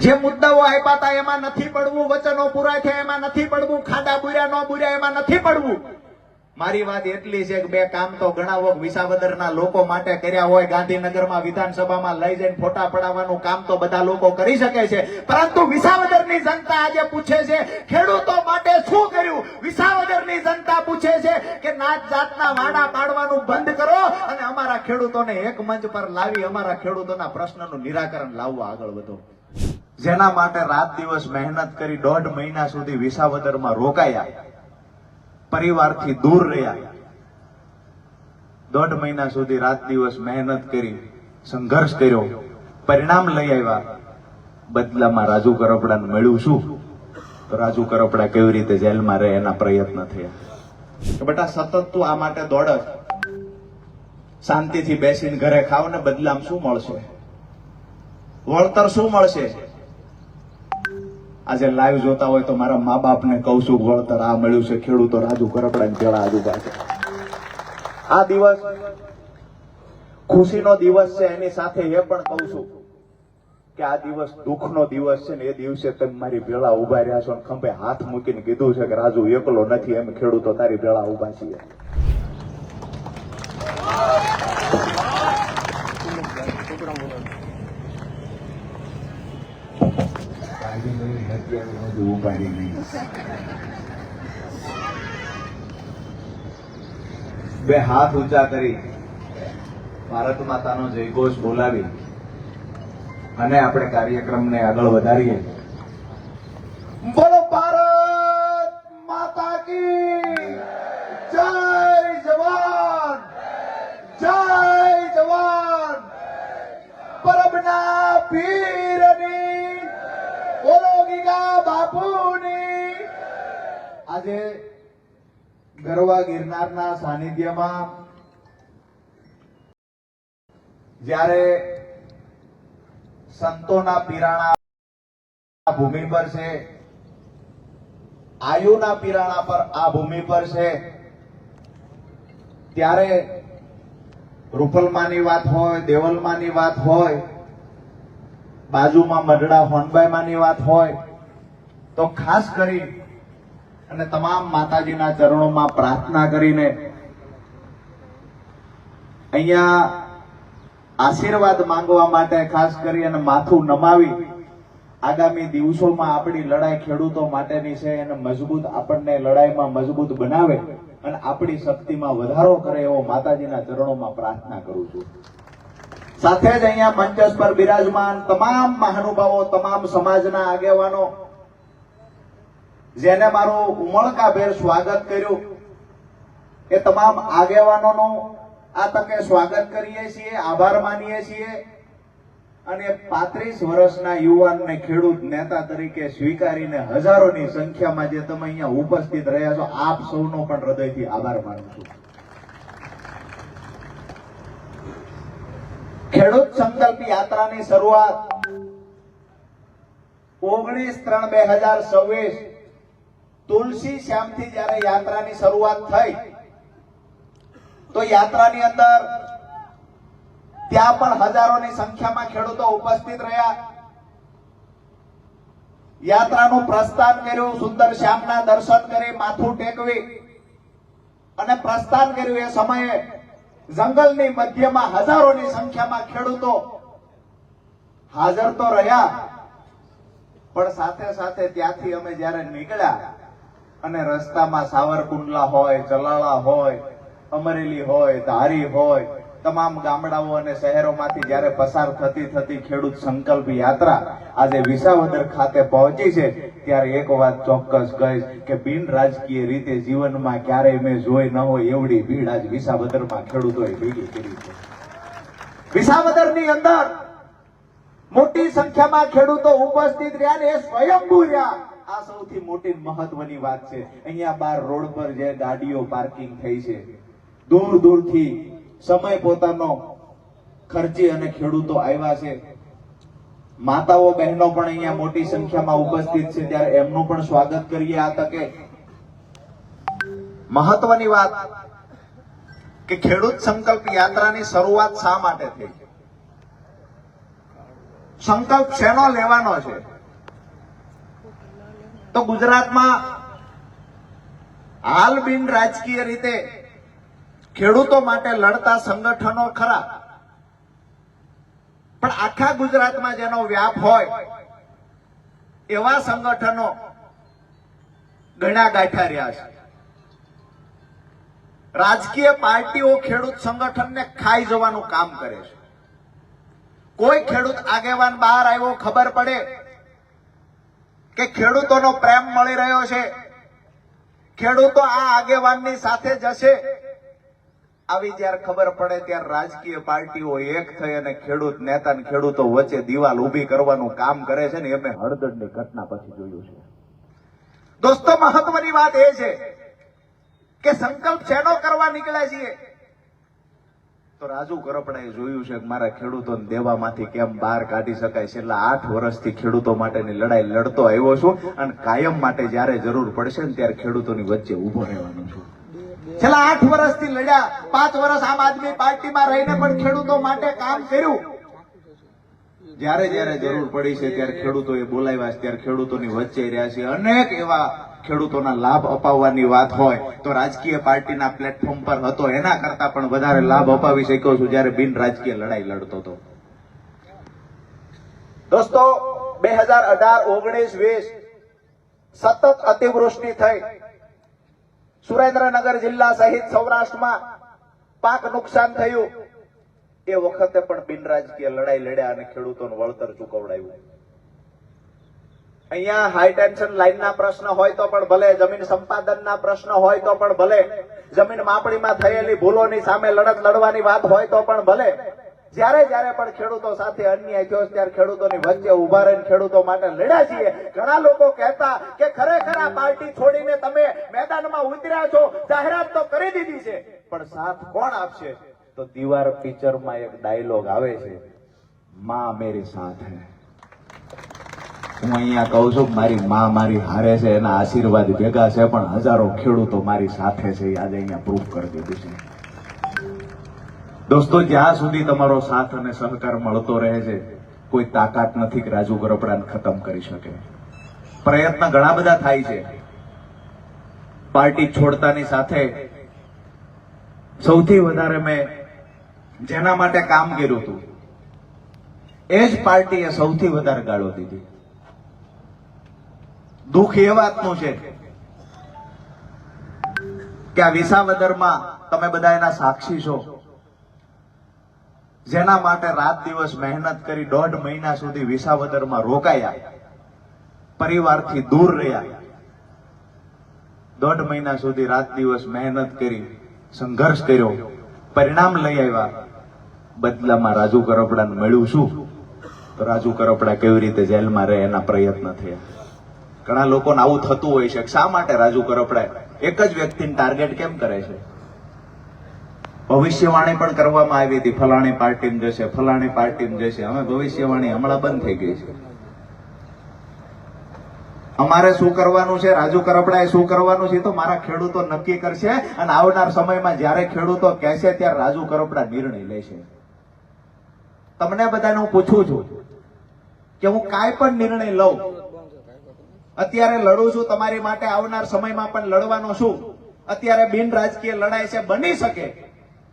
જે મુદ્દાઓ આપ્યા હતા એમાં નથી પડવું, વચનો પૂરા થયા એમાં નથી પડવું, ખાડા બુર્યા ન બુર્યા એમાં નથી પડવું. મારી વાત એટલી છે કે બે કામ તો ઘણા વખત વિસાવદરના લોકો માટે કર્યા હોય. ગાંધીનગરમાં વિધાનસભામાં લઈ જઈને ફોટા પડાવવાનું કામ તો બધા લોકો કરી શકે છે, પરંતુ વિસાવદરની જનતા આજે પૂછે છે ખેડૂતો માટે શું કર્યું. વિસાવદરની જનતા પૂછે છે કે નાત જાતના વાડા પાડવાનું બંધ કરો અને અમારા ખેડૂતોને એક મંચ પર લાવી અમારા ખેડૂતોના પ્રશ્નનું નિરાકરણ લાવવા આગળ વધો. જેના માટે રાત દિવસ મહેનત કરી 1.5 મહિના સુધી વિસાવદરમાં રોકાયા, પરિવારથી દૂર રહ્યા, 1.5 મહિના સુધી રાત દિવસ મહેનત કરી, સંઘર્ષ કર્યો, પરિણામ લઈ આવ્યા. બદલામાં રાજુ કરપડાને મળ્યું શું? તો રાજુ કરપડા કેવી રીતે જેલમાં રહે એના પ્રયત્ન થયા. તો બેટા સતત તું આ માટે દોડ, શાંતિથી બેસીને ઘરે ખાવ ને બદલામાં શું મળશે? વળતર શું મળશે? આજે લાઈવ જોતા હોય તો મારા મા બાપને કહું છું, વળતર આ મળ્યું છે. ખેડૂતો રાજુ કરપડાની પેલા આજુબા છે. આ દિવસ ખુશીનો દિવસ છે, એની સાથે એ પણ કહું છું કે આ દિવસ દુઃખનો દિવસ છે ને. એ દિવસે તમે મારી ભેળા ઉભા રહ્યા છો, ખંભે હાથ મૂકીને કીધું છે કે રાજુ એકલો નથી, એમ ખેડૂતો તારી ભેળા ઉભા છીએ. બે હાથ ઊંચા કરી ભારત માતાનો જયઘોષ બોલાવી અને આપણે કાર્યક્રમને આગળ વધારીએ. બોલો ભારત માતા કી જય! જવાન જય જવાન! પરબના પીરની બોલો ગીગા બાપુની. આજે ગરવા ગિરનારના સાનિધ્યમાં જ્યારે સંતોના પીરાણા ભૂમિ પર છે, આયુના પીરાણા પર આ ભૂમિ પર છે, ત્યારે રૂપલમાની વાત હોય, દેવલમાની વાત હોય, બાજુમાં મઢડા હોનબાઈમાની વાત હોય, તો ખાસ કરી અને તમામ માતાજીના ચરણોમાં પ્રાર્થના કરીને અહીંયા આશીર્વાદ માંગવા માટે ખાસ કરી અને માથું નમાવી આગામી દિવસોમાં આપણી લડાઈ ખેડૂતો માટેની છે એને મજબૂત, આપણને લડાઈમાં મજબૂત બનાવે અને આપણી શક્તિમાં વધારો કરે એવો માતાજીના ચરણોમાં પ્રાર્થના કરું છું. સાથે જ અહીંયા મંચસ પર બિરાજમાન તમામ મહાનુભાવો, તમામ સમાજના આગેવાનો, જેને મારું ઉમળકાભેર સ્વાગત કર્યું, એ તમામ આગેવાનોનું આ તકે સ્વાગત કરીએ છીએ, આભાર માનીએ છીએ અને 35 વર્ષના યુવાનને ખેડૂત નેતા તરીકે સ્વીકારીને હજારોની સંખ્યામાં જે તમે અહીંયા ઉપસ્થિત રહ્યા છો, આપ સૌનો પણ હૃદયથી આભાર માનું છું. ખેડૂત સંકલ્પ યાત્રાની શરૂઆત 19/3/2026 તુલસી શ્યામથી જ્યારે યાત્રાની શરૂઆત થઈ તો યાત્રાની અંદર ત્યાં પણ હજારોની સંખ્યામાં ખેડૂતો ઉપસ્થિત રહ્યા. યાત્રાનું પ્રસ્થાન કર્યું, સુંદર શ્યામના દર્શન કરી, માથું ટેકવી અને પ્રસ્થાન કર્યું. એ સમયે જંગલની મધ્યમાં હજારોની સંખ્યામાં ખેડૂતો હાજર તો રહ્યા, પણ સાથે સાથે ત્યાંથી અમે જ્યારે નીકળ્યા અને રસ્તામાં સાવરકુંડલા હોય, ચલાળા હોય, અમરેલી હોય, ધારી હોય, તમામ ગામડાઓ અને શહેરોમાંથી જ્યારે પસાર થતી થતી ખેડૂત સંકલ્પ યાત્રા આજે વિસાવદર ખાતે પહોંચી છે, ત્યારે એક વાત ચોક્કસ કહીશ કે બિન રાજકીય રીતે જીવનમાં ક્યારેય મેં જોઈ ન હોય એવડી ભીડ આજ વિસાવદરમાં ખેડૂતોએ ભેગી કરી છે. વિસાવદરની અંદર મોટી સંખ્યામાં ખેડૂતો ઉપસ્થિત રહ્યા ને એ સ્વયંભૂ રહ્યા. આ સૌથી મોટી મહત્વની વાત છે. અહીંયા બાર રોડ પર જે ગાડીઓ પાર્કિંગ થઈ છે, દૂર દૂરથી સમય પોતાનો ખર્ચી અને ખેડૂતો આવ્યા છે. માતાઓ બહેનો પણ અહીંયા મોટી સંખ્યામાં ઉપસ્થિત છે, ત્યારે એમનું પણ સ્વાગત કરીએ. આ તકે મહત્વની વાત કે ખેડૂત સંકલ્પ યાત્રાની શરૂઆત શા માટે થઈ? સંકલ્પ શેનો લેવાનો છે? તો ગુજરાતમાં હાલ બિન રાજકીય રીતે ખેડૂતો માટે લડતા સંગઠનો ખરા, પણ આખા ગુજરાતમાં જેનો વ્યાપ હોય એવા સંગઠનો ઘણા ગાંઠા રહ્યા છે. રાજકીય પાર્ટીઓ ખેડૂત સંગઠનને ખાઈ જવાનું કામ કરે છે. કોઈ ખેડૂત આગેવાન બહાર આવ્યો, ખબર પડે કે ખેડૂતોનો પ્રેમ મળી રહ્યો છે, ખેડૂતો આ આગેવાનની સાથે જશે, આવી જ્યારે ખબર પડે ત્યારે રાજકીય પાર્ટીઓ એક થઈ અને ખેડૂત નેતા અને ખેડૂતો વચ્ચે દિવાલ ઊભી કરવાનું કામ કરે છે ને એ મેં હળદરની ઘટના પછી જોયું છે. દોસ્તો, મહત્વની વાત એ છે કે સંકલ્પ શેનો કરવા નીકળ્યા છીએ? તો રાજુ કરપડાએ જોયું છે કે મારા ખેડૂતોને દેવામાંથી કેમ બહાર કાઢી શકાય. છેલ્લા 8 વર્ષથી ખેડૂતો માટેની લડાઈ લડતો આવ્યો છું અને કાયમ માટે જ્યારે જરૂર પડશે ને ત્યારે ખેડૂતોની વચ્ચે ઉભો રહેવાનો છું. છેલ્લા 8 વર્ષથી લડ્યા, 5 વર્ષ આમ આદમી પાર્ટીમાં રહીને પણ ખેડૂતો માટે કામ કર્યું. જ્યારે જ્યારે જરૂર પડી છે ત્યારે ખેડૂતોએ બોલાવ્યા છે, ત્યારે ખેડૂતોની વચ્ચે રહ્યા છે. અનેક એવા ખેડૂતોના લાભ અપાવવાની વાત હોય તો રાજકીય પાર્ટીના પ્લેટફોર્મ પર હતો એના કરતા પણ વધારે લાભ અપાવી શક્યો છું જ્યારે બિન રાજકીય લડાઈ લડતો હતો. દોસ્તો, 2018, 19, 20 સતત અતિવૃષ્ટિ થઈ. સુરેન્દ્રનગર જિલ્લા સહિત સૌરાષ્ટ્રમાં પાક નુકસાન થયું. એ વખતે પણ બિન રાજકીય લડાઈ લડ્યા અને ખેડૂતોનું વળતર ચૂકવડાવ્યું. અહીંયા હાઈ ટેન્શન લાઈનના પ્રશ્ન હોય તો પણ ભલે, જમીન સંપાદનના પ્રશ્ન હોય તો પણ ભલે, જમીન માપણીમાં થયેલી ભૂલોની સામે લડત લડવાની વાત હોય તો પણ ભલે, જ્યારે જ્યારે પણ ખેડૂતો સાથે અન્યાય થયો ત્યારે ખેડૂતોની વચ્ચે ઉભા રહીને ખેડૂતો માટે લડ્યા છીએ. ઘણા લોકો કહેતા કે ખરેખર આ પાર્ટી છોડીને તમે મેદાનમાં ઉતર્યા છો, જાહેરાત તો કરી દીધી છે, પણ સાથ કોણ આપશે? તો દીવાર પિક્ચરમાં એક ડાયલોગ આવે છે, માં મેરી સાથ હૈ. હું અહીંયા કહું છું મારી માં મારી હારે છે, એના આશીર્વાદ ભેગા છે, પણ હજારો ખેડૂતો મારી સાથે છે. આજે અહીંયા પ્રૂફ કરી દીધું છે. દોસ્તો, જ્યાં સુધી તમારો સાથ અને સહકાર મળતો રહે છે, કોઈ તાકાત નથી કે રાજુ કરપડાને ખતમ કરી શકે. પ્રયત્ન ઘણા બધા થાય છે. પાર્ટી છોડતાની સાથે સૌથી વધારે મેં જેના માટે કામ કર્યું હતું એ જ પાર્ટીએ સૌથી વધારે ગાળો દીધી. દુઃખ એ વાતનું છે કે આ વિસાવદરમાં તમે બધા એના સાક્ષી છો, જેના માટે રાત દિવસ મહેનત કરી 1.5 મહિના સુધી વિસાવદરમાં રોકાયા, પરિવારથી દૂર રહ્યા, 1.5 મહિના સુધી રાત દિવસ મહેનત કરી, સંઘર્ષ કર્યો, પરિણામ લઈ આવ્યા. બદલામાં રાજુ કરપડાને મળ્યું શું? તો રાજુ કરપડા કેવી રીતે જેલમાં રહે એના પ્રયત્ન થયા. ઘણા લોકોને આવું થતું હોય છે, શા માટે રાજુ કરપડા એક જ વ્યક્તિને ટાર્ગેટ કેમ કરે છે? ભવિષ્યવાણી પણ કરવામાં આવી હતી, ફલાણી પાર્ટીમાં જશે, ફલાણી પાર્ટીમાં જશે. હવે ભવિષ્યવાણી હમણાં બંધ થઈ ગઈ છે. અમારે શું કરવાનું છે, રાજુ કરપડાએ શું કરવાનું છે તો મારા ખેડૂતો નક્કી કરશે. અને આવનાર સમયમાં જ્યારે ખેડૂતો કહેશે ત્યારે રાજુ કરપડા નિર્ણય લેશે. તમને બધાને હું પૂછું છું કે હું કાંઈ પણ નિર્ણય લઉં, અત્યારે લડું છું તમારી માટે, આવનાર સમયમાં પણ લડવાનો છું. અત્યારે બિન રાજકીય લડાઈ છે, બની શકે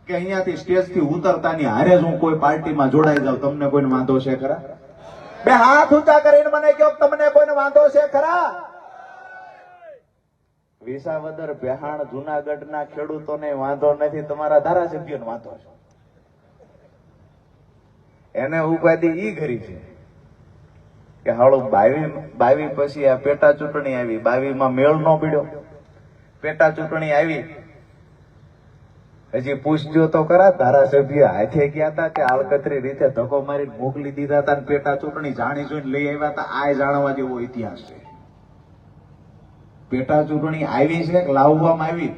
કે અહીંયાથી સ્ટેજથી ઉતરતાની હારે જ હું કોઈ પાર્ટીમાં જોડાઈ જાઉં. તમને કોઈને વાંધો છે ખરા? બે હાથ ઊંચા કરીને મને કહો, તમને કોઈને વાંધો છે ખરા? વિસાવદર, બેહાણ, જુનાગઢના ખેડૂતોને વાંધો નથી, તમારા ધારાસભ્યોને વાંધો છે. એને ઉપાધિ ઈ કરી છે કે હાળો 22 પછી આ પેટા ચૂંટણી આવી, 22માં મેળ નો પડ્યો, પેટા ચૂંટણી આવી, હજી પૂછજો તો ખરા ધારાસભ્ય હાથે ગયા હતા કે આળકતરી રીતે ધક્કો મારી મોકલી દીધા હતા, પેટા ચૂંટણી જાણી જોઈને લઈ આવ્યા હતા. આ જાણવા જેવો ઇતિહાસ છે. પેટા ચૂંટણી આવી છે કે લાવવામાં આવી?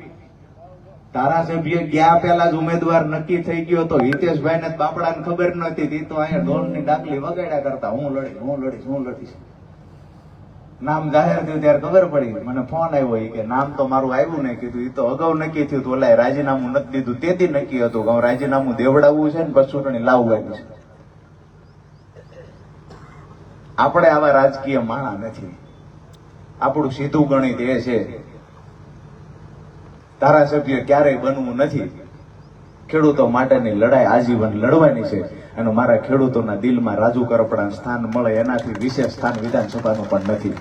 ધારાસભ્ય ગયા પહેલા જ ઉમેદવાર નક્કી થઈ ગયો તો હિતેશભાઈ ને બાપડાને ખબર નહોતી. તો અહીંયા ઢોલની ડાકલી વગાડ્યા કરતા હું લડીશ. નામ જાહેર થયું ત્યારે ખબર પડી, મને ફોન આવ્યો કે નામ તો મારું આવ્યું નહીં. કીધું એ તો અગાઉ નક્કી થયું હતું, ઓલા રાજીનામું નથી દીધું, તેથી નક્કી હતું કે રાજીનામું દેવડાવવું છે ને પછી ચૂંટણી લાવવાની છે. આપણે આવા રાજકીય માણા નથી. આપણું સીધું ગણિત એ છે, ધારાસભ્ય ક્યારેય બનવું નથી. ખેડૂતો માટેની લડાઈ આજીવન લડવાની છે અને મારા ખેડૂતોના દિલમાં રાજુ કરપડા સ્થાન મળે એનાથી વિશેષ સ્થાન વિધાનસભાનું પણ નથી.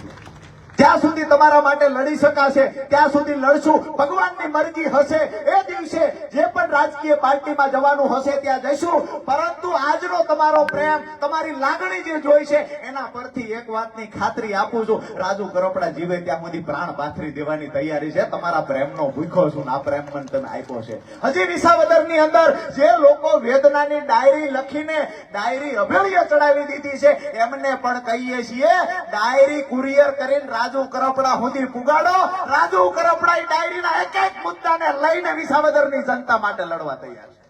જ્યાં સુધી તમારા માટે લડી શકાશે ત્યાં સુધી લડશું. ભગવાનની મરજી હશે એ દિવસે જે પણ રાજકીય પાર્ટીમાં જવાનું હશે ત્યાં જઈશું. પરંતુ આજનો તમારો પ્રેમ, તમારી લાગણી જે જોઈ છે એના પરથી એક વાતની ખાતરી આપું છું, રાજુ કરપડા જીવે ત્યાં સુધી પ્રાણ પાથરી દેવાની તૈયારી છે. તમારા પ્રેમનો ભૂખ્યો છું, આ પ્રેમ મને તમે આપ્યો છે. હજી વિસાવદરની અંદર જે લોકો વેદનાની ડાયરી લખીને ડાયરી અભેળીએ ચડાવી દીધી છે એમને પણ કહીએ છીએ, ડાયરી કુરિયર કરીને રાજુ કરપડા સુધી પુગાડો. રાજુ કરપડા ડાયરીના એક એક મુદ્દાને લઈને વિસાવદરની જનતા માટે લડવા તૈયાર છે.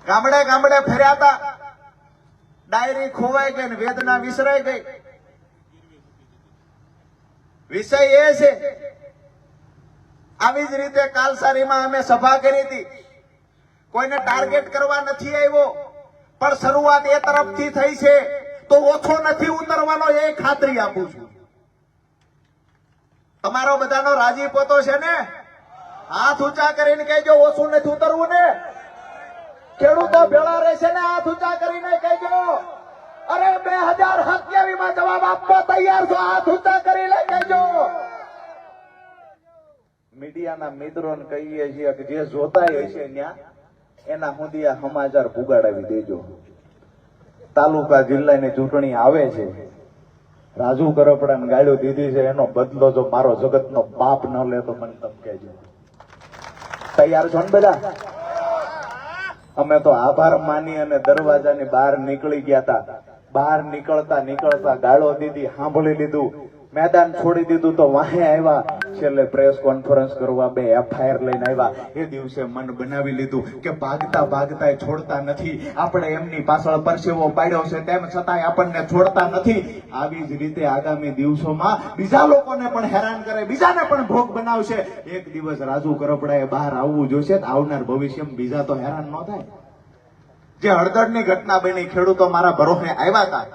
ગામડે ગામડે ફર્યા હતા, ડાયરી ખોવાઈ ગઈ ને વેદના વિસરાઈ ગઈ. વિષય એ છે, આવી જ રીતે કાલસારીમાં અમે સભા કરી હતી. કોઈને ટાર્ગેટ કરવા નથી આવ્યો, પણ શરૂઆત એ તરફથી થઈ છે તો ઓછો નથી ઉતરવાનો એ ખાતરી આપું છું. તમારો બધાનો રાજીપો તો છે ને? હાથ ઊંચા કરીને કહેજો ઓછું નથી ઉતરવું ને. ખેડૂતો ભેળા રહેશે ને, હાથ ઊંચા કરીને કહેજો. અરે 2027 માં જવાબ આપવા તૈયાર છો, હાથ ઊંચા કરીને કહેજો. મીડિયાના મિત્રોને કહીએ છીએ કે જે જોતા હશે ત્યાં એના સુધી આ સમાચાર પુગાડાવી દેજો. તાલુકા જિલ્લાની ચૂંટણી આવે છે, રાજુ કરપડાને ગાળ્યો દીધી છે, એનો બદલો જો મારો જગતનો બાપ ન લે તો મને તમે કહેજો. તૈયાર છો ને બધા? અમે તો આભાર માની અને દરવાજાની બહાર નીકળી ગયા હતા. બહાર નીકળતા નીકળતા ગાળો દીધી, સાંભળી લીધું, મેદાન છોડી દીધું તો વાહે આવ્યા. છેલ્લે પ્રેસ કોન્ફરન્સ કરવા 2 FIR લઈને આવ્યા. એ દિવસે મન બનાવી લીધું કે ભાગતા ભાગતા છોડતા નથી. આપણે એમની પાછળ પરસેવો પાડ્યો છે તેમ છતાંય આપણને છોડતા નથી. આવી જ રીતે આગામી દિવસોમાં બીજા લોકોને પણ હેરાન કરે, બીજાને પણ ભોગ બનાવશે. એક દિવસ રાજુ કરપડાએ બહાર આવવું જોઈશે. આવનાર ભવિષ્યમાં બીજા તો હેરાન ન થાય. જે હળદરની ઘટના બની, ખેડૂતો મારા ભરોસે આવ્યા હતા.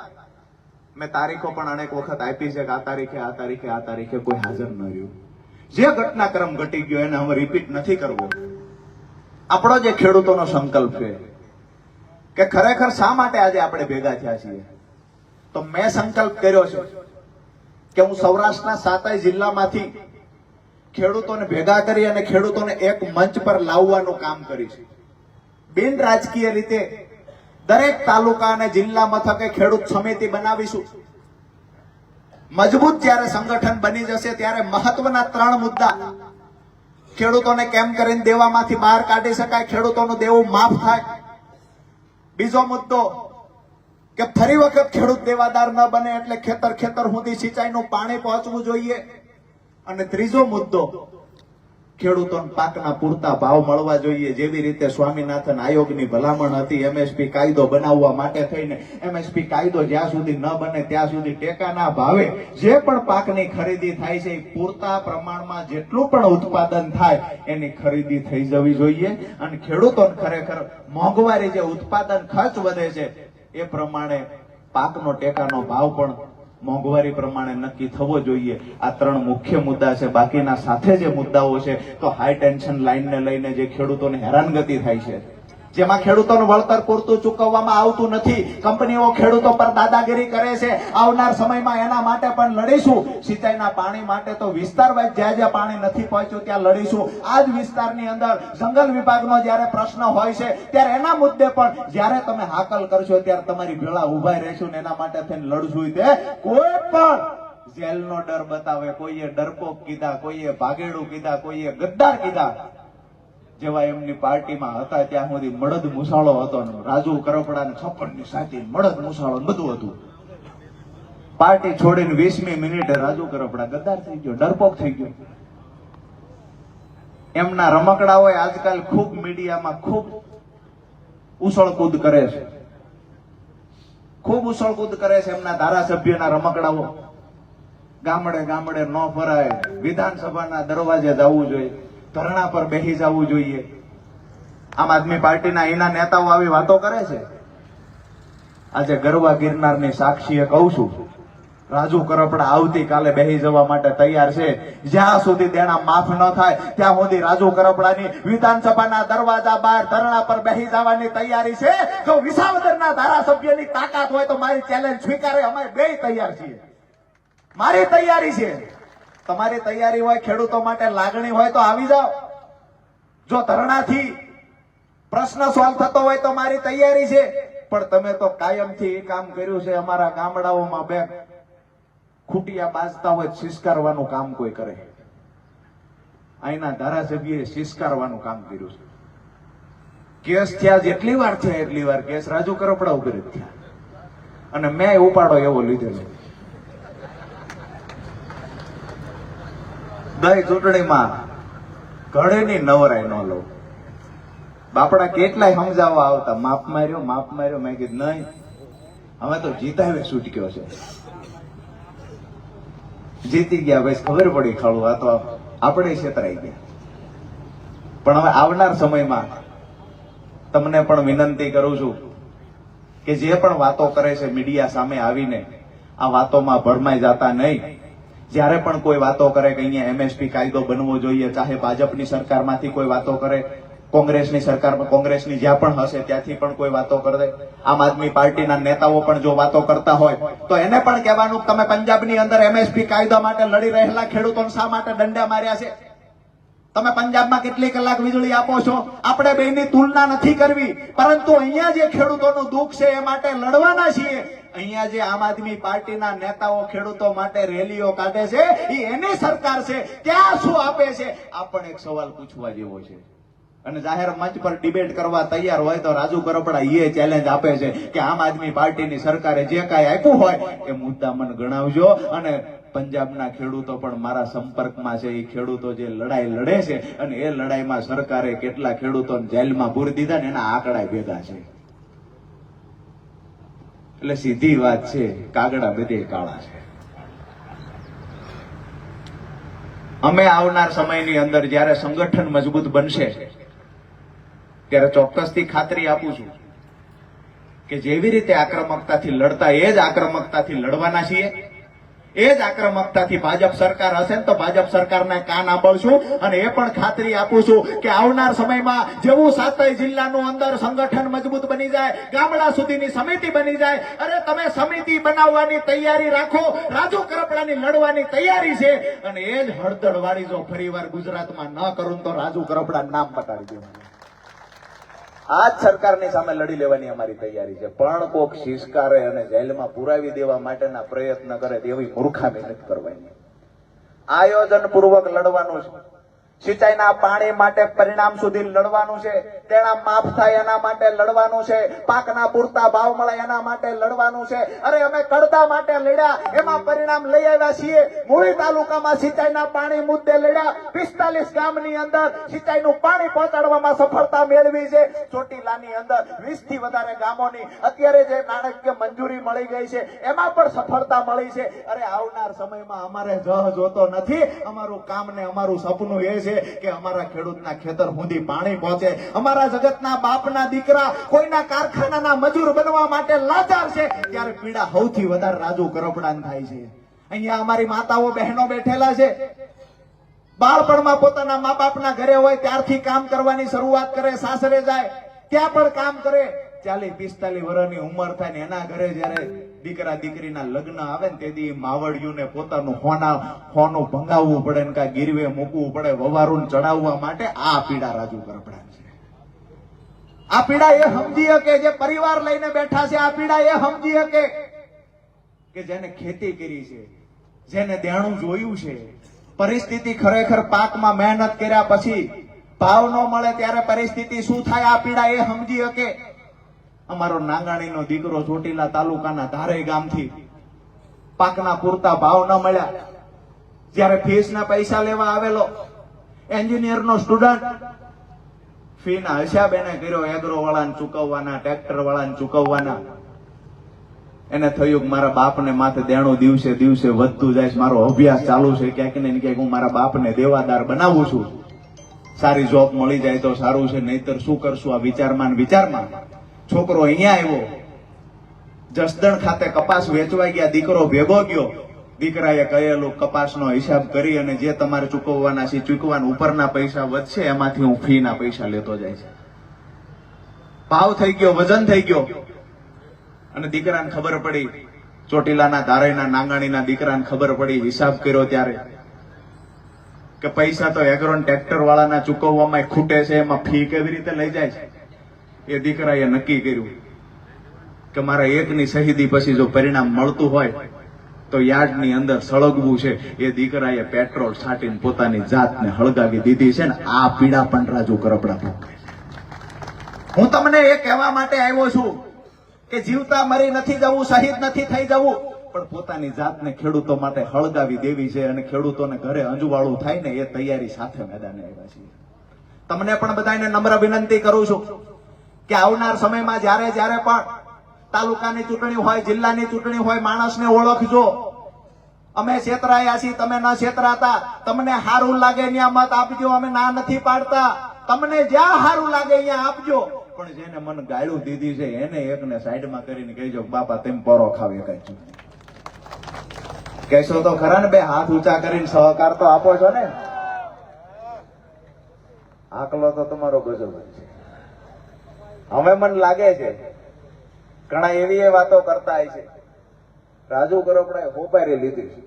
મેં તારીખો પણ અનેક વખત આપી છે કે આ તારીખે આ તારીખે આ તારીખે કોઈ હાજર ન રહ્યું. જે ઘટનાક્રમ ઘટી ગયો એને હવે રિપીટ નથી કરવો. આપણો જે ખેડૂતોનો સંકલ્પ છે કે ખરેખર શા માટે આજે આપણે ભેગા થયા છીએ, તો મેં સંકલ્પ કર્યો છે કે હું સૌરાષ્ટ્રના 7 જિલ્લામાંથી ખેડૂતોને ભેગા કરી અને ખેડૂતોને એક મંચ પર લાવવાનું કામ કરીશ. બિન રાજકીય રીતે દરેક તાલુકા અને જિલ્લા મથકે ખેડૂત સમિતિ બનાવીશું. મજબૂત જ્યારે સંગઠન બની જશે ત્યારે મહત્વના 3 મુદ્દા ખેડૂતોને કેમ કરીને દેવામાંથી બહાર કાઢી શકાય, ખેડૂતોનું દેવું માફ થાય. બીજો મુદ્દો કે ફરી વખત ખેડૂત દેવાદાર ન બને એટલે ખેતર સુધી સિંચાઈનું પાણી પહોંચવું જોઈએ. અને ત્રીજો મુદ્દો, ખેડૂતોને પાકના પૂરતા ભાવ મળવા જોઈએ. જેવી રીતે સ્વામિનાથન આયોગની ભલામણ હતી MSP કાયદો બનાવવા માટે થઈને, MSP કાયદો જ્યાં સુધી ન બને ત્યાં સુધી ટેકાના ભાવે જે પણ પાકની ખરીદી થાય છે એ પૂરતા પ્રમાણમાં જેટલું પણ ઉત્પાદન થાય એની ખરીદી થઈ જવી જોઈએ. અને ખેડૂતોને ખરેખર મોંઘવારી જે ઉત્પાદન ખર્ચ વધે છે એ પ્રમાણે પાકનો ટેકાનો ભાવ પણ મોંઘવારી પ્રમાણે નક્કી થવો જોઈએ. આ 3 મુખ્ય મુદ્દા છે. બાકીના સાથે જે મુદ્દાઓ છે તો હાઈ ટેન્શન લાઈનને લઈને જે ખેડૂતોને હેરાનગતિ થાય છે, જેમાં ખેડૂતોનું વળતર પૂરતું ચૂકવવામાં આવતું નથી, કંપનીઓ ખેડૂતો પર દાદાગીરી કરે છે. આવનાર સમયમાં એના માટે પણ લડીશું. સિંચાઈના પાણી માટે તો વિસ્તારવાઇઝ જ્યાં જ્યાં પાણી નથી પહોંચ્યું ત્યાં લડીશું. આ જ વિસ્તારની અંદર જંગલ વિભાગનો જ્યારે પ્રશ્ન હોય છે ત્યારે એના મુદ્દે પણ જ્યારે તમે હાકલ કરશો ત્યારે તમારી ભેળા ઉભા રહેશું ને એના માટે થઈને લડશું. તે કોઈ પણ જેલનો ડર બતાવે, કોઈએ ડરપોક કીધા, કોઈએ ભાગેડું કીધા, કોઈએ ગદ્દાર કીધા, જેવા એમની પાર્ટીમાં હતા ત્યાં સુધી મળદ મુસાળો હતો. રાજુ કરપડા ને 56ની સાચી મળદ મુસાળો બધું હતું. પાર્ટી છોડીને 20મી મિનિટે રાજુ કરપડા ગદ્દાર થઈ ગયો, ડરપોક થઈ ગયો. એમના રમકડાઓ આજકાલ ખૂબ મીડિયામાં ખૂબ ઉછળકૂદ કરે છે, ખૂબ ઉછળકૂદ કરે છે. એમના ધારાસભ્યના રમકડાઓ ગામડે ગામડે ન ફરાય, વિધાનસભાના દરવાજે જવું જોઈએ, ધરણા પર બેસી જવું જોઈએ. આમ આદમી પાર્ટીના એના નેતાઓ આવી વાતો કરે છે. આજે ગરવા ગિરનારની સાક્ષીએ કહું છું, રાજુ કરપડા આવતીકાલે બેહી જવા માટે તૈયાર છે. જ્યાં સુધી દેણા માફ ન થાય ત્યાં સુધી રાજુ કરપડાની વિધાનસભાના દરવાજા બહાર ધરણા પર બેહી જવાની તૈયારી છે. જો વિસાવદરના ધારાસભ્યની તાકાત હોય તો મારી ચેલેન્જ સ્વીકારે. અમે બે તૈયાર છીએ. મારી તૈયારી છે, તમારી તૈયારી હોય, ખેડૂતો માટે લાગણી હોય તો આવી જાઓ. જો ધરણાથી પ્રશ્ન સોલ્વ થતો હોય તો મારી તૈયારી છે. પણ તમે તો કાયમથી એ કામ કર્યું છે. અમારા ગામડાઓમાં બે ખૂટિયા બાજતા હોય શિષ્કારવાનું કામ કોઈ કરે. અહીંના ધારાસભ્યએ શિષ્કારવાનું કામ કર્યું છે. કેસ થયા જેટલી વાર થયા એટલી વાર કેસ રાજુ કરપડા ઉપર જ થયા, અને મેં ઉપાડો એવો લીધેલો. ગઈ ચૂંટણીમાં ઘડેની નવરાય ન લો. બાપડા કેટલાય સમજાવવા આવતા, માપ માર્યો માપ માર્યો. મેં કીધું નહીં, હવે તો જીતાવે છૂટક્યો છે. જીતી ગયા ભાઈ, ખબર પડી ખાડું આ તો આપણે છેતરાઈ ગયા. પણ હવે આવનાર સમયમાં તમને પણ વિનંતી કરું છું કે જે પણ વાતો કરે છે મીડિયા સામે આવીને આ વાતોમાં ભરમાઈ જતા નહીં. જ્યારે પણ કોઈ વાતો કરે કે અહીંયા એમએસપી કાયદો બનવો જોઈએ, ચાહે ભાજપની સરકારમાંથી કોઈ વાતો કરે, કોંગ્રેસની સરકારમાં, કોંગ્રેસની જ્યાં પણ હશે ત્યાંથી પણ કોઈ વાતો કરે, આમ આદમી પાર્ટીના નેતાઓ પણ જો વાતો કરતા હોય તો એને પણ કહેવાનું તમે પંજાબની અંદર એમએસપી કાયદા માટે લડી રહેલા ખેડૂતોને શા માટે દંડા માર્યા છે? તમે પંજાબમાં કેટલી કલાક વીજળી આપો છો? આપણે બેની તુલના નથી કરવી, પરંતુ અહીંયા જે ખેડૂતોનું દુઃખ છે એ માટે લડવાના છીએ. અહીંયા જે આમ આદમી પાર્ટીના નેતાઓ ખેડૂતો માટે રેલીઓ કાઢે છે એ એની સરકાર છે, ત્યાં શું આપે છે? આ પણ એક સવાલ પૂછવા જેવો છે. અને જાહેર મંચ પર ડિબેટ કરવા તૈયાર હોય તો રાજુ કરપડા એ ચેલેન્જ આપે છે કે આમ આદમી પાર્ટીની સરકારે જે કાંઈ આપ્યું હોય એ મુદ્દા મને ગણાવજો. અને પંજાબના ખેડૂતો પણ મારા સંપર્કમાં છે. એ ખેડૂતો જે લડાઈ લડે છે અને એ લડાઈમાં સરકારે કેટલા ખેડૂતોને જેલમાં પૂરી દીધા ને એના આંકડા ભેગા છે. એટલે સીધી વાત છે, કાગડા બધે કાળા છે. અમે આવનાર સમયની અંદર જ્યારે સંગઠન મજબૂત બનશે ત્યારે ચોક્કસથી ખાતરી આપું છું કે જેવી રીતે આક્રમકતાથી લડતા એ જ આક્રમકતાથી લડવાના છીએ. એ જ આક્રમકતાથી ભાજપ સરકાર હશે ને તો ભાજપ સરકારને કાન આપીશું. અને એ પણ ખાતરી આપું છું કે આવનાર સમયમાં જેવું 7 જિલ્લાનું અંદર સંગઠન મજબૂત બની જાય, ગામડા સુધીની સમિતિ બની જાય, અરે તમે સમિતિ બનાવવાની તૈયારી રાખો. રાજુ કરપડાની લડવાની તૈયારી છે. અને એ જ હળદળવાળી જો ફરીવાર ગુજરાતમાં ન કરું તો રાજુ કરપડા નામ બતાડી દેવાનું. આ જ સરકારની સામે લડી લેવાની અમારી તૈયારી છે. પણ કોક શિષ્કારે અને જેલમાં પુરાવી દેવા માટેના પ્રયત્ન કરે તેવી મૂર્ખામી નથી કરવાની. આયોજન પૂર્વક લડવાનું છે. સિંચાઈના પાણી માટે પરિણામ સુધી લડવાનું છે. તેના માફ થાય એના માટે લડવાનું છે. પાકના પૂરતા ભાવ મળે એના માટે લડવાનું છે. અરે અમે કડદા માટે લડ્યા, એમાં પરિણામ લઈ આવ્યા છીએ. મૂળી તાલુકામાં સિંચાઈના પાણી મુદ્દે લડ્યા, 45 ગામની અંદર સિંચાઈનું પાણી પહોંચાડવામાં સફળતા મેળવી છે. ચોટીલાની અંદર 20 થી વધારે ગામોની અત્યારે જે નાણાકીય મંજૂરી મળી ગઈ છે એમાં પણ સફળતા મળી છે. અરે આવનાર સમયમાં અમારે જહ જોતો નથી. અમારું કામ ને અમારું સપનું એ છે કે અમારા ખેડૂતના ખેતર સુધી પાણી પહોંચે. અમારા જગતના બાપના દીકરા કોઈના કારખાનાના મજૂર બનવા માટે લાચાર છે, ત્યારે પીડા સૌથી વધારે રાજુ કરપડાને થાય છે. અહીંયા અમારી માતાઓ બહેનો બેઠેલા છે, બાળપણમાં પોતાના મા બાપના ઘરે હોય ત્યારથી કામ કરવાની શરૂઆત કરે, સાસરે જાય ત્યાં પણ કામ કરે. 40-45 વર્ષની ઉંમર થાય ને એના ઘરે જયારે દીકરા દીકરીના લગ્ન આવે ને તેથી માવડિયુંને પોતાનું હોનું ભંગાવવું પડે ને કાંઈ ગીરવે મૂકવું પડે, વવારું ચડાવવા માટે. આ પીડા રાજુ કરપડા છે. આ પીડા એ સમજી શકે જે પરિવાર લઈને બેઠા છે. આ પીડા એ સમજી શકે કે જેને ખેતી કરી છે, જેને દેણું જોયું છે. પરિસ્થિતિ ખરેખર પાકમાં મહેનત કર્યા પછી ભાવ ન મળે ત્યારે પરિસ્થિતિ શું થાય, આ પીડા એ સમજી શકે. અમારો નાંગાણીનો દીકરો ચોટીલા તાલુકાના ધારે ગામથી પાકના પૂરતા ભાવ ન મળ્યા, જ્યારે ફીસના પૈસા લેવા આવેલો એન્જિનિયરનો સ્ટુડન્ટ, ફીના હિસાબ એને કર્યો એગ્રો વાળાને ચૂકવવાના, ટ્રેક્ટર વાળાને ચૂકવવાના. એને થયું કે મારા બાપને માથે દેણું દિવસે દિવસે વધતું જાય છે, મારો અભ્યાસ ચાલુ છે, ક્યાંક ને ક્યાંક હું મારા બાપને દેવાદાર બનાવું છું. સારી જોબ મળી જાય તો સારું છે, નહીતર શું કરશું? આ વિચારમાં છોકરો અહીંયા આવ્યો જસદણ ખાતે કપાસ વેચવા ગયા, દીકરો ભેગો ગયો, દીકરાએ કહેલું કપાસનો હિસાબ કરી અને જે તમારે ચૂકવવાના છે ચૂકવાના, ઉપરના પૈસા વધશે એમાંથી હું ફીના પૈસા લેતો જાય છે. ભાવ થઈ ગયો, વજન થઈ ગયો અને દીકરાને ખબર પડી, ચોટીલાના ધારાઈના નાંગાણીના દીકરાને ખબર પડી, હિસાબ કર્યો ત્યારે કે પૈસા તો એગ્રોન ટ્રેક્ટર વાળાના ચૂકવવામાં ખૂટે છે, એમાં ફી કેવી રીતે લઈ જાય છે. એ દીકરાએ નક્કી કર્યું કે મારા એકની શહીદી પછી જો પરિણામ મળતું હોય તો યાર્ડની અંદર સળગવું છે. એ દીકરાએ પેટ્રોલ છાંટીને પોતાની જાતને હળગાવી દીધી છે ને આ પીડા પણ રાજુ કરપડા ભોગવે છે. હું તમને એ કહેવા માટે આવ્યો છું કે જીવતા મરી નથી જવું, શહીદ નથી થઈ જવું, પણ પોતાની જાતને ખેડૂતો માટે હળગાવી દેવી છે અને ખેડૂતોને ઘરે અંજવાળું થાય ને એ તૈયારી સાથે મેદાને આવ્યા છીએ. તમને પણ બધાને નમ્ર વિનંતી કરું છું કે આવનાર સમયમાં જ્યારે જ્યારે પણ તાલુકાની ચૂંટણી હોય, જિલ્લાની ચૂંટણી હોય, માણસને ઓળખજો. અમે છેતરાયા છીએ, તમે ન છેતરાતા. તમને સારું લાગે ત્યાં મત આપજો, અમે ના નથી પાડતા. તમને જ્યાં સારું લાગે ત્યાં આપજો, પણ જેને મને ગાળું દીધી છે એને એકને સાઈડમાં કરીને કહેજો બાપા તેમ પરો ખાવી કઈ કહેશો તો ખરા ને. બે હાથ ઊંચા કરીને સહકાર તો આપો છો ને. આકલો તો તમારો ગજબ છે. હવે મને લાગે છે ઘણા એવી વાતો કરતા હોય છે, રાજુ કરપડાએ હોપારી લીધી છે,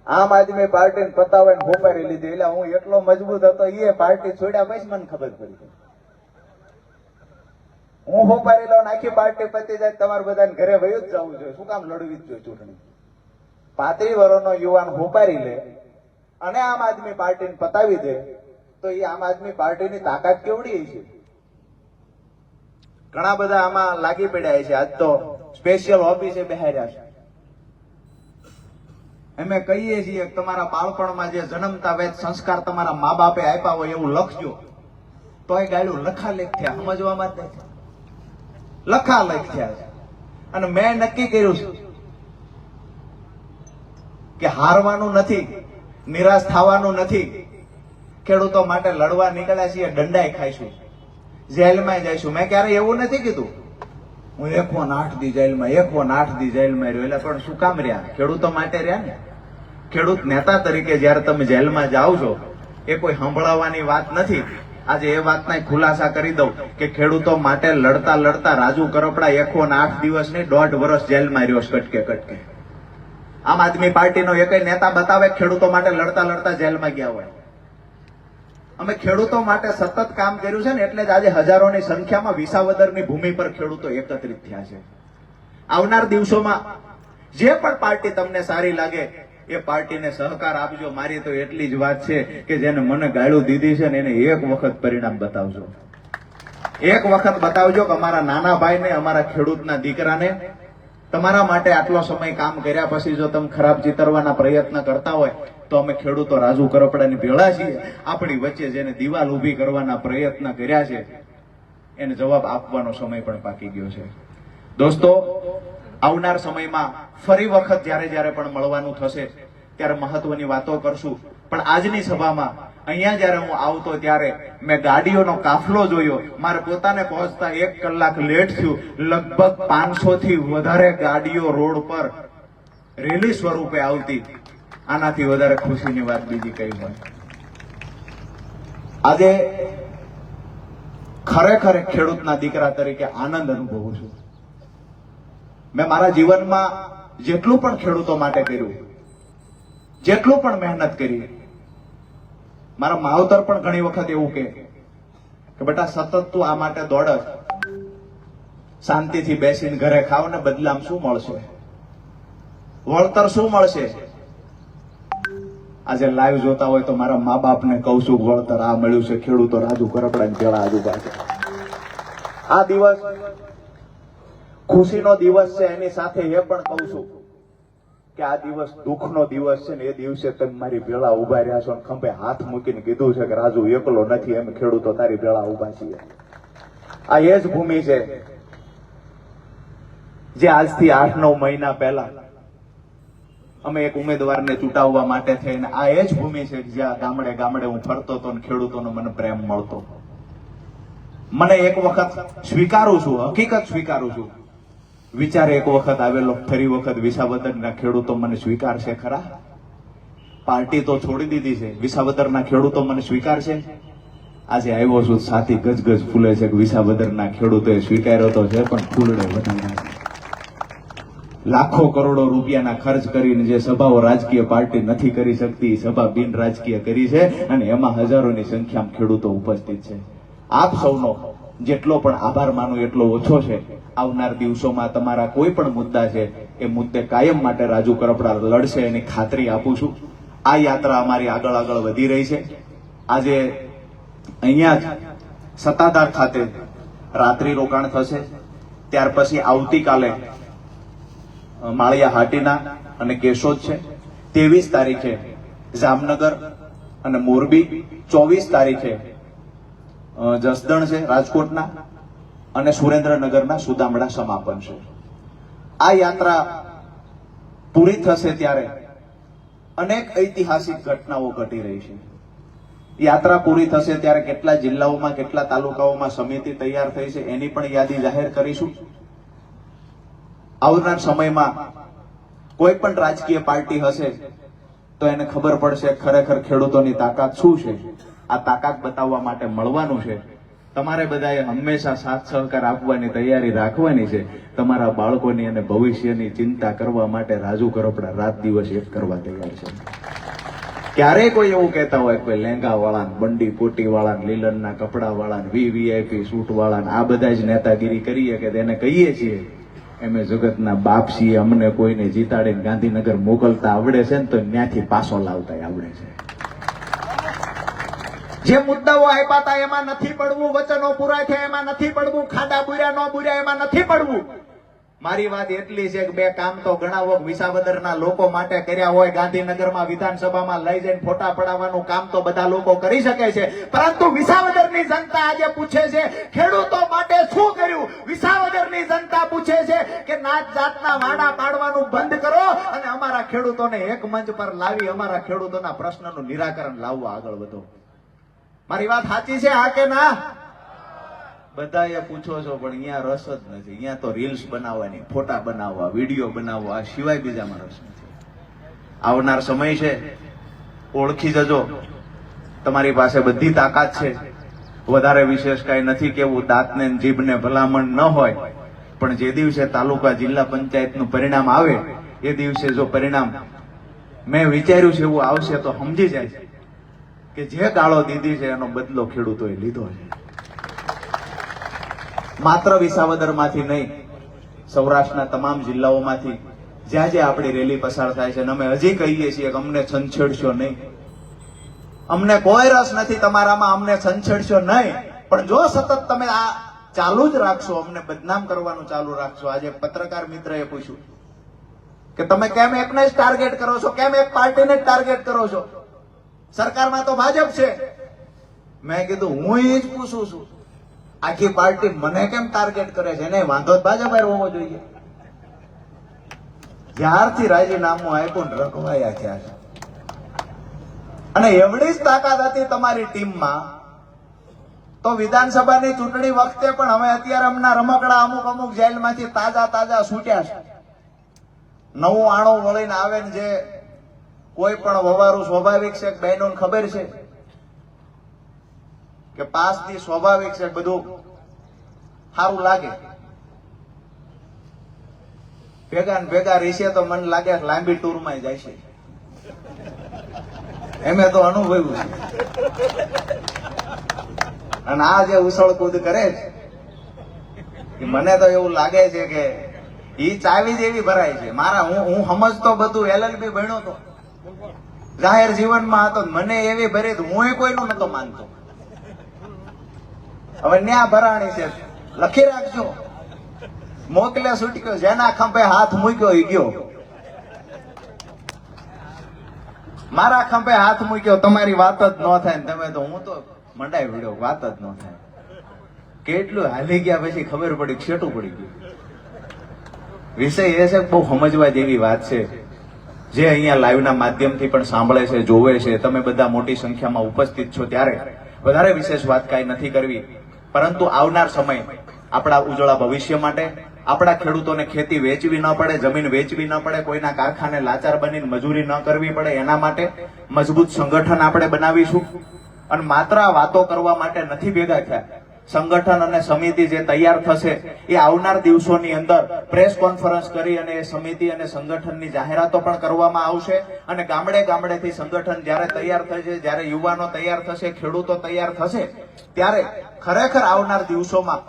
આમ આદમી પાર્ટીને પતાવે હોપારી લીધી. એટલે હું એટલો મજબૂત હતો, એ પાર્ટી છોડ્યા પછી મને ખબર પડી. હું હોપારી લઉં, આખી પાર્ટી પતી જાય, તમારે બધાને ઘરે વયું જ જવું જોઈએ. શું કામ લડવી જ જોઈએ ચૂંટણી? 35 વર્ષનો યુવાન હોપારી લે અને આમ આદમી પાર્ટીને પતાવી દે તો એ આમ આદમી પાર્ટીની તાકાત કેવડી છે. ઘણા બધા આમાં લાગી પડ્યા છે. આજ તો સ્પેશિયલ ઓફિસે બેહાર્યા છે. અમે કહીએ છીએ કે તમારા બાળપણમાં જે જન્મતા વેદ સંસ્કાર તમારા મા બાપે આપ્યા હોય એવું લખજો. તોય ગાડું લખાલેખ થયા, સમજવામાં જ નથી. લખાલેખ થયા છે. અને મેં નક્કી કર્યું છે કે હારવાનું નથી, નિરાશ થવાનું નથી. ખેડૂતો માટે લડવા નીકળ્યા છીએ, દંડાઈ ખાઈશું, જેલમાં જઈશું. મેં ક્યારે એવું નથી કીધું હું 108 દી જેલમાં, 108 દી જેલમાં રહ્યો. એટલે પણ શું કામ રહ્યા? ખેડૂતો માટે રહ્યા ને. ખેડૂત નેતા તરીકે જયારે તમે જેલમાં જાઓ છો એ કોઈ સંભળાવવાની વાત નથી. આજે એ વાતના ખુલાસા કરી દઉં કે ખેડૂતો માટે લડતા લડતા રાજુ કરપડા 108 દિવસ નહીં 1.5 વર્ષ જેલમાં રહ્યો કટકે કટકે. આમ આદમી પાર્ટીનો એક નેતા બતાવે ખેડૂતો માટે લડતા લડતા જેલમાં ગયા હોય. અમે ખેડૂતો માટે સતત કામ કર્યું છે ને એટલે જ આજે હજારોની સંખ્યામાં વિસાવદરની ભૂમિ પર ખેડૂતો એકત્રિત થયા છે. આવનાર દિવસોમાં જે પણ પાર્ટી તમને સારી લાગે એ પાર્ટીને સહકાર આપજો. મારી તો એટલી જ વાત છે કે જેને મને ગાળું દીધી છે ને એને એક વખત પરિણામ બતાવજો. એક વખત બતાવજો કે અમારા નાના ભાઈને, અમારા ખેડૂતના દીકરાને તમારા માટે આટલો સમય કામ કર્યા પછી જો તમે ખરાબ ચિતરવાના પ્રયત્ન કરતા હોય તો અમે ખેડૂતો રાજુ કરપડાની ભેળા છીએ. આપણી વચ્ચે જેને દિવાલ ઊભી કરવાના પ્રયત્ન કર્યા છે એને જવાબ આપવાનો સમય પણ પાકી ગયો છે. દોસ્તો, આવનાર સમયમાં ફરી વખત જ્યારે જ્યારે પણ મળવાનું થશે ત્યારે મહત્વની વાતો કરશું. પણ આજની સભામાં અહીંયા જ્યારે હું આવતો ત્યારે મેં ગાડીઓનો કાફલો જોયો. મારે પોતાને પહોંચતા 1 કલાક લેટ થયું. લગભગ 500 થી વધારે ગાડીઓ રોડ પર રેલી સ્વરૂપે આવતી. આનાથી વધારે ખુશીની વાત બીજી કઈ હોય? આજે ખરેખર ખેડૂતના દીકરા તરીકે આનંદ અનુભવું છું. મેં મારા જીવનમાં જેટલું પણ ખેડૂતો માટે કર્યું, જેટલું પણ મહેનત કરી, મારા માવતર પણ ઘણી વખત એવું કે બેટા સતત તું આ માટે દોડ, શાંતિથી બેસીને ઘરે ખાવ ને બદલામ શું મળશે, વળતર શું મળશે? આજે લાઈવ જોતા હોય તો મારા મા બાપને કહું છું વળતર આ મળ્યું છે. ખેડૂતો રાજુ કરપડાની ભેળા આજુબાજુ. આ દિવસ ખુશીનો દિવસ છે, એની સાથે એ પણ કહું છું કે આ દિવસ દુઃખનો દિવસ છે ને. એ દિવસે તમે મારી ભેળા ઉભા રહ્યા છો અને ખંભે હાથ મૂકીને કીધું છે કે રાજુ એકલો નથી, એમ ખેડૂતો તારી ભેળા ઉભા છીએ. આ એ જ ભૂમિ છે જે આજથી 8-9 મહિના પહેલા અમે એક ઉમેદવારને ચૂંટાવવા માટે થઈને, આ એ જ ભૂમિ છે જ્યાં ગામડે ગામડે હું ફરતો હતો અને ખેડૂતોનો મને પ્રેમ મળતો. મને એક વખત સ્વીકારું છું, હકીકત સ્વીકારું છું, વિચાર એક વખત આવેલો, ફરી વખત વિસાવદરના ખેડૂતો મને સ્વીકારશે ખરા? પાર્ટી તો છોડી દીધી છે, વિસાવદરના ખેડૂતો મને સ્વીકારશે? આજે આવ્યો છું, છાતી ગજગજ ફૂલે છે કે વિસાવદરના ખેડૂતોએ સ્વીકાર્યો તો છે, પણ ફૂલડે વધાર્યા છે. લાખો કરોડો રૂપિયાના ખર્ચ કરીને જે સભાઓ રાજકીય પાર્ટી નથી કરી શકતી, એ સભા બિન રાજકીય કરી છે, અને એમાં હજારોની સંખ્યામાં ખેડૂતો ઉપસ્થિત છે. આપ સૌનો જેટલો પણ આભાર માનું એટલો ઓછો છે. આવનાર દિવસોમાં તમારા કોઈ પણ મુદ્દા છે એ મુદ્દે કાયમ માટે રાજુ કરપડા લડશે એની ખાતરી આપું છું. આ યાત્રા અમારી આગળ આગળ વધી રહી છે. આજે અહીંયા જ સત્તાધાર ખાતે રાત્રિ રોકાણ થશે. ત્યાર પછી આવતીકાલે માળિયા હાટીના અને કેશોદ છે. 23 તારીખે જામનગર અને મોરબી, 24 તારીખે જસદણ છે રાજકોટના, અને સુરેન્દ્રનગરના સુદામડા સમાપન છે. આ યાત્રા પૂરી થશે ત્યારે અનેક ઐતિહાસિક ઘટનાઓ ઘટી રહી છે. યાત્રા પૂરી થશે ત્યારે કેટલા જિલ્લાઓમાં, કેટલા તાલુકાઓમાં સમિતિ તૈયાર થઈ છે એની પણ યાદી જાહેર કરીશું. આવનાર સમયમાં કોઈ પણ રાજકીય પાર્ટી હશે તો એને ખબર પડશે ખરેખર ખેડૂતોની તાકાત શું છે. આ તાકાત બતાવવા માટે મળવાનું છે. તમારે બધાએ હંમેશા સાથ સહકાર આપવાની તૈયારી રાખવાની છે. તમારા બાળકોની અને ભવિષ્યની ચિંતા કરવા માટે રાજુ કરપડા રાત દિવસ એક કરવા તૈયાર છે. ક્યારેય કોઈ એવું કહેતા હોય કોઈ લેંગા વાળા, બંડી કોટી વાળા, લીલનના કપડા વાળા, વીવીઆઈપી સૂટ વાળા, આ બધા જ નેતાગીરી કરીએ કે તેને કહીએ છીએ એમે જગતના બાપ છીએ, અમને કોઈને જીતાડીને ગાંધીનગર મોકલતા આવડે છે ને તો ત્યાંથી પાછો લાવતા આવડે છે. જે મુદ્દાઓ આપ્યા હતા એમાં નથી પડવું, વચનો પૂરા થયા એમાં નથી પડવું, ખાડા બુર્યા ન બુર્યા એમાં નથી પડવું. મારી વાત એટલી છે કે બે કામ તો ગણાવો. વિસાવદરના લોકો માટે કર્યા હોય, ગાંધીનગરમાં વિધાનસભામાં લઈ જઈને ફોટા પડાવવાનું કામ તો બધા લોકો કરી શકે છે, પરંતુ વિસાવદરની જનતા આજે પૂછે છે ખેડૂતો માટે શું કર્યું. વિસાવદરની જનતા પૂછે છે કે નાત જાતના વાડા પાડવાનું બંધ કરો અને અમારા ખેડૂતોને એક મંચ પર લાવી અમારા ખેડૂતોના પ્રશ્નનું નિરાકરણ લાવવા આગળ વધો. મારી વાત સાચી છે હા કે ના? બધાએ પૂછો છો, પણ અહીંયા રસ જ નથી. અહીંયા તો રીલ્સ બનાવવાની, ફોટા બનાવવા, વિડીયો બનાવવા, આ સિવાય બીજામાં રસ નથી. આવનાર સમય છે, ઓળખી જજો. તમારી પાસે બધી તાકાત છે. વધારે વિશેષ કાંઈ નથી કેવું. દાંતને જીભને ભલામણ ન હોય, પણ જે દિવસે તાલુકા જિલ્લા પંચાયતનું પરિણામ આવે એ દિવસે જો પરિણામ મેં વિચાર્યું છે એવું આવશે તો સમજી જાય કે જે ગાળો દીધી છે એનો બદલો ખેડૂતોએ લીધો છે. માત્ર વિસાવદરમાંથી નહીં, સૌરાષ્ટ્રના તમામ જિલ્લાઓમાંથી જ્યાં જ્યાં આપણી રેલી પસાર થાય છે, અમે હજી કહીએ છીએ કે અમને છંછેડશો નહીં. અમને કોઈ રસ નથી તમારામાં, અમને છંછેડશો નહીં. પણ જો સતત તમે આ ચાલુ જ રાખશો, અમને બદનામ કરવાનું ચાલુ રાખશો. આજે પત્રકાર મિત્રએ પૂછ્યું કે તમે કેમ એકને જ ટાર્ગેટ કરો છો, કેમ એક પાર્ટીને જ ટાર્ગેટ કરો છો? સરકારમાં તો ભાજપ છે. મેં કીધું હું એ જ પૂછું છું, આખી પાર્ટી મને કેમ ટાર્ગેટ કરે છે? એને વાંધો જ ભાજપ હોવો જોઈએ. જ્યારથી રાજીનામું આપ્યું રખવાયા થયા છે. અને એવડી જ તાકાત હતી તમારી ટીમમાં તો વિધાનસભાની ચૂંટણી વખતે પણ હવે અત્યારે હમણાં રમકડા અમુક જેલમાંથી તાજા છૂટ્યા છે. નવું આણું વળીને આવે ને જે કોઈ પણ વવારું સ્વાભાવિક છે. બહેનોને ખબર છે કે પાસથી સ્વાભાવિક છે, બધું સારું લાગે. ભેગા ને ભેગા રહેશે તો મને લાગે લાંબી ટૂરમાં જાય છે. એમે તો અનુભવ્યું છે. અને આ જે ઉછળકૂદ કરે છે મને તો એવું લાગે છે કે ઈ ચાવી જેવી ભરાય છે. મારા હું સમજતો બધું LLB ભણ્યો તો, જાહેર જીવનમાં હતો, મને એવી ભરી હું કોઈનું નતો માનતો. હવે ન્યા ભરાણી છે, લખી રાખજો. મોકલે છૂટ્યો, જેના ખંભે હાથ મૂક્યો એ ગયો. મારા ખંભે હાથ મૂક્યો, તમારી વાત જ ન થાય. તમે તો હું તો મંડાઈ વિડ્યો, વાત જ ન થાય. કેટલું હાલી ગયા પછી ખબર પડી, છેટું પડી ગયું. વિષય એ છે બહુ સમજવા જેવી વાત છે. જે અહીંયા લાઈવના માધ્યમથી પણ સાંભળે છે, જોવે છે, તમે બધા મોટી સંખ્યામાં ઉપસ્થિત છો, ત્યારે વધારે વિશેષ વાત કાંઈ નથી કરવી. પરંતુ આવનાર સમય આપણા ઉજળા ભવિષ્ય માટે, આપણા ખેડૂતોને ખેતી વેચવી ન પડે, જમીન વેચવી ન પડે, કોઈના કારખાને લાચાર બનીને મજૂરી ન કરવી પડે, એના માટે મજબૂત સંગઠન આપણે બનાવીશું. અને માત્ર આ વાતો કરવા માટે નથી ભેગા થયા. સંગઠન અને સમિતિ જે તૈયાર થશે એ આવનાર દિવસોની અંદર પ્રેસ કોન્ફરન્સ કરી અને એ સમિતિ અને સંગઠનની જાહેરાતો પણ કરવામાં આવશે. અને ગામડે ગામડેથી સંગઠન જ્યારે તૈયાર થશે, જ્યારે યુવાનો તૈયાર થશે, ખેડૂતો તૈયાર થશે, ત્યારે ખરેખર આવનાર દિવસોમાં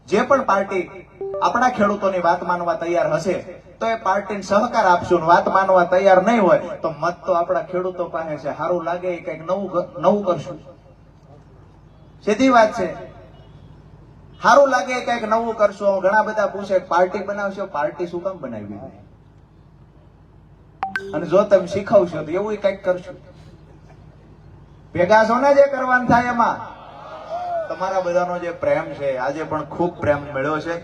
જે પણ પાર્ટી આપણા ખેડૂતોની વાત માનવા તૈયાર હશે તો એ પાર્ટીને સહકાર આપશું. વાત માનવા તૈયાર નહીં હોય તો મત તો આપણા ખેડૂતો પાસે છે. સારું લાગે એ કંઈક નવું કરશું. સીધી વાત છે. સારું લાગે કંઈક નવું કરશો. ઘણા બધા પૂછે પાર્ટી બનાવશો, પાર્ટી શું કામ બનાવી? અને જો તમે શીખવશો તો એવું કંઈક કરશું. ભેગા છો ને જે કરવાનું થાય એમાં. તમારા બધાનો જે પ્રેમ છે, આજે પણ ખૂબ પ્રેમ મળ્યો છે.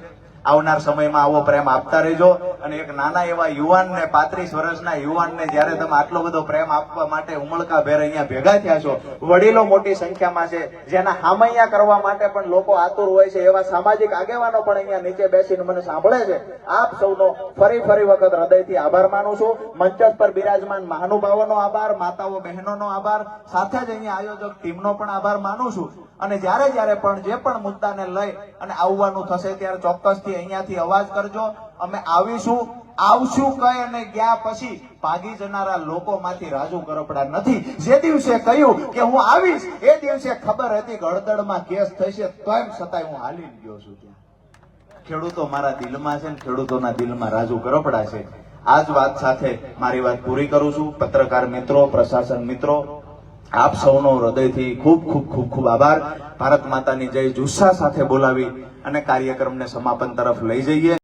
આવનાર સમયમાં આવો પ્રેમ આપતા રહેજો. અને એક નાના એવા યુવાનને, 35 વર્ષના યુવાનને જ્યારે તમે આટલો બધો પ્રેમ આપવા માટે ઉમળકા ભેર અહીંયા ભેગા થયા છો, વડીલો મોટી સંખ્યામાં છે, જેના હામૈયા કરવા માટે પણ લોકો આતુર હોય છે, એવા સામાજિક આગેવાનો પણ અહીંયા નીચે બેસીને મને સાંભળે છે. આપ સૌનો ફરી વખત હૃદયથી આભાર માનું છું. મંચ પર બિરાજમાન મહાનુભાવોનો આભાર, માતાઓ બહેનોનો આભાર, સાથે જ અહીંયા આયોજક ટીમનો પણ આભાર માનું છું. અને જ્યારે પણ જે પણ મુદ્દાને લઈ અને આવવાનું થશે ત્યારે ચોક્કસથી અહીંયાથી અવાજ કરજો. અમે આવશું કહી અને ગયા પછી ભાગી જનારા લોકોમાંથી રાજુ કરપડા નથી. જે દિવસે કહ્યું કે હું આવીશ એ દિવસે ખબર હતી કે હળદળમાં કેસ થશે, તોય છતાંય હું હાલી ગયો છું. ત્યાં ખેડૂતો મારા દિલમાં છે ને ખેડૂતોના દિલમાં રાજુ કરપડા છે. આ જ વાત સાથે મારી વાત પૂરી કરું છું. પત્રકાર મિત્રો, પ્રશાસન મિત્રો, આપ સૌનો હૃદયથી ખૂબ આભાર. ભારત માતાની જય જુસ્સા સાથે બોલાવી અને કાર્યક્રમને સમાપન તરફ લઈ જઈએ.